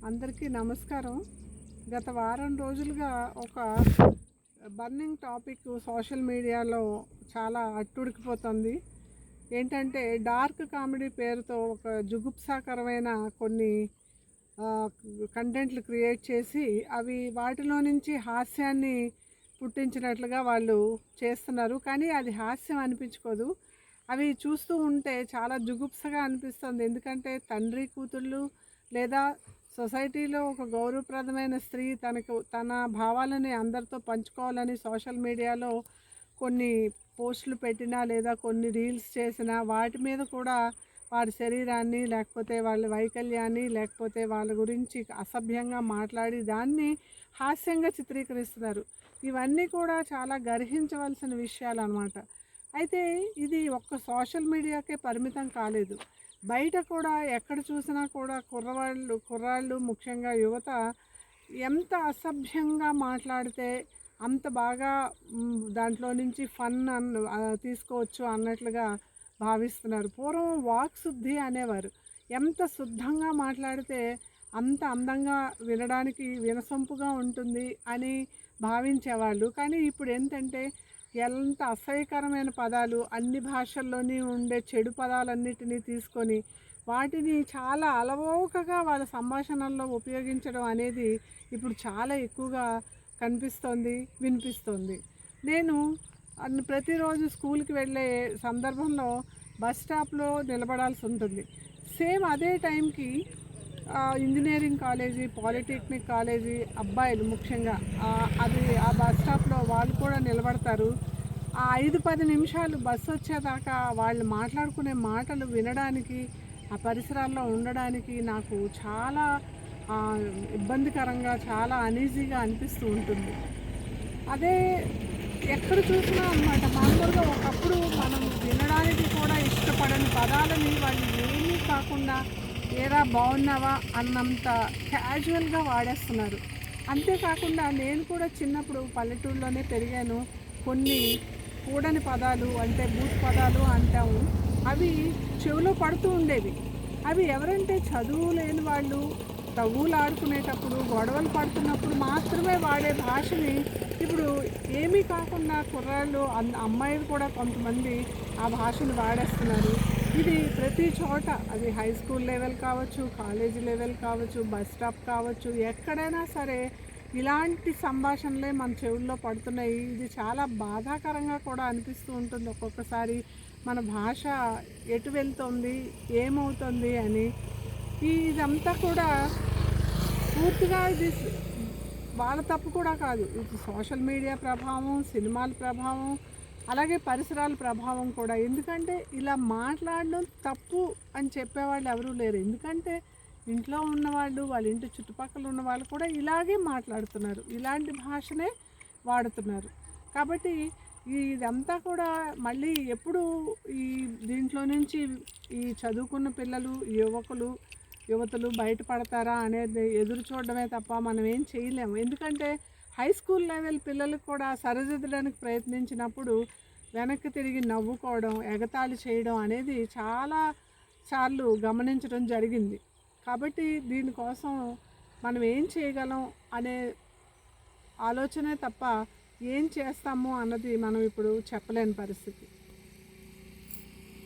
అందరికీ నమస్కారం. గత వారం రోజులుగా ఒక బర్నింగ్ టాపిక్ సోషల్ మీడియాలో చాలా అట్టుడికిపోతుంది. ఏంటంటే డార్క్ కామెడీ పేరుతో ఒక జుగుప్సాకరమైన కొన్ని కంటెంట్లు క్రియేట్ చేసి అవి వాటిలో నుంచి హాస్యాన్ని పుట్టించినట్లుగా వాళ్ళు చేస్తున్నారు. కానీ అది హాస్యం అనిపించుకోదు. అవి చూస్తూ ఉంటే చాలా జుగుప్సగా అనిపిస్తుంది. ఎందుకంటే తండ్రి కూతుళ్ళు లేదా సొసైటీలో ఒక గౌరవప్రదమైన స్త్రీ తన భావాలని అందరితో పంచుకోవాలని సోషల్ మీడియాలో కొన్ని పోస్టులు పెట్టినా లేదా కొన్ని రీల్స్ చేసినా వాటి మీద కూడా వారి శరీరాన్ని లేకపోతే వాళ్ళ వైకల్యాన్ని లేకపోతే వాళ్ళ గురించి అసభ్యంగా మాట్లాడి దాన్ని హాస్యంగా చిత్రీకరిస్తున్నారు. ఇవన్నీ కూడా చాలా గర్హించవలసిన విషయాలు అన్నమాట. అయితే ఇది ఒక్క సోషల్ మీడియాకే పరిమితం కాలేదు. బయట కూడా ఎక్కడ చూసినా కూడా కుర్రాళ్ళు ముఖ్యంగా యువత ఎంత అసభ్యంగా మాట్లాడితే అంత బాగా దాంట్లో నుంచి ఫన్ తీసుకోవచ్చు అన్నట్లుగా భావిస్తున్నారు. పూర్వం వాక్ శుద్ధి అనేవారు. ఎంత శుద్ధంగా మాట్లాడితే అంత అందంగా వినడానికి వినసొంపుగా ఉంటుంది అని భావించేవాళ్ళు. కానీ ఇప్పుడు ఏంటంటే ఎంత అసహ్యకరమైన పదాలు అన్ని భాషల్లోని ఉండే చెడు పదాలన్నిటినీ తీసుకొని వాటిని చాలా అలవోకగా వాళ్ళ సంభాషణల్లో ఉపయోగించడం అనేది ఇప్పుడు చాలా ఎక్కువగా కనిపిస్తోంది, వినిపిస్తోంది. నేను ప్రతిరోజు స్కూల్కి వెళ్ళే సందర్భంలో బస్ స్టాప్లో నిలబడాల్సి ఉంటుంది. సేమ్ అదే టైంకి ఇంజనీరింగ్ కాలేజీ, పాలిటెక్నిక్ కాలేజీ అబ్బాయిలు ముఖ్యంగా ఆ బస్ స్టాప్లో వాళ్ళు కూడా నిలబడతారు. ఆ 5-10 నిమిషాలు బస్సు వచ్చేదాకా వాళ్ళు మాట్లాడుకునే మాటలు వినడానికి, ఆ పరిసరాల్లో ఉండడానికి నాకు చాలా ఇబ్బందికరంగా, చాలా అనీజీగా అనిపిస్తూ ఉంటుంది. అదే ఎక్కడ చూసినా అన్నమాట. మామూలుగా ఒకప్పుడు మనం వినడానికి కూడా ఇష్టపడని పదాలని వాళ్ళు ఏమీ కాకుండా ఏరా బాగున్నావా అన్నంత క్యాజువల్గా వాడేస్తున్నారు. అంతేకాకుండా నేను కూడా చిన్నప్పుడు పల్లెటూరులోనే పెరిగాను. కొన్ని కూడని పదాలు అంటే బూత్ పదాలు అంటాము, అవి చెవిలో పడుతూ ఉండేవి. అవి ఎవరంటే చదువు లేని వాళ్ళు తగువులు ఆడుకునేటప్పుడు, గొడవలు పడుతున్నప్పుడు మాత్రమే వాడే భాషని ఇప్పుడు ఏమీ కాకుండా కుర్రాళ్ళు అమ్మాయిలు కూడా కొంతమంది ఆ భాషను వాడేస్తున్నారు. ఇది ప్రతి చోట, అది హై స్కూల్ లెవెల్ కావచ్చు, కాలేజీ లెవెల్ కావచ్చు, బస్ స్టాప్ కావచ్చు, ఎక్కడైనా సరే ఇలాంటి సంభాషణలే మన చెవుల్లో పడుతున్నాయి. ఇది చాలా బాధాకరంగా కూడా అనిపిస్తూ ఉంటుంది ఒక్కొక్కసారి. మన భాష ఎటు వెళ్తుంది, ఏమవుతుంది అని. ఇదంతా కూడా పూర్తిగా ఇది వాళ్ళ తప్పు కూడా కాదు. ఇది సోషల్ మీడియా ప్రభావం, సినిమాల ప్రభావం, అలాగే పరిసరాల ప్రభావం కూడా. ఎందుకంటే ఇలా మాట్లాడడం తప్పు అని చెప్పేవాళ్ళు ఎవరూ లేరు. ఎందుకంటే ఇంట్లో ఉన్నవాళ్ళు, వాళ్ళ ఇంటి చుట్టుపక్కల ఉన్న వాళ్ళు కూడా ఇలాగే మాట్లాడుతున్నారు, ఇలాంటి భాషనే వాడుతున్నారు. కాబట్టి ఇదంతా కూడా మళ్ళీ ఎప్పుడు దీంట్లో నుంచి ఈ చదువుకున్న పిల్లలు, యువతులు బయటపడతారా అనేది ఎదురు చూడడమే తప్ప మనం ఏం చేయలేము. ఎందుకంటే హై స్కూల్ లెవెల్ పిల్లలకు కూడా సరిదిద్దడానికి ప్రయత్నించినప్పుడు వెనక్కి తిరిగి నవ్వుకోవడం, ఎగతాళి చేయడం అనేది చాలా సార్లు గమనించడం జరిగింది. కాబట్టి దీనికోసం మనం ఏం చేయగలం అనే ఆలోచనే తప్ప ఏం చేస్తాము అన్నది మనం ఇప్పుడు చెప్పలేని పరిస్థితి.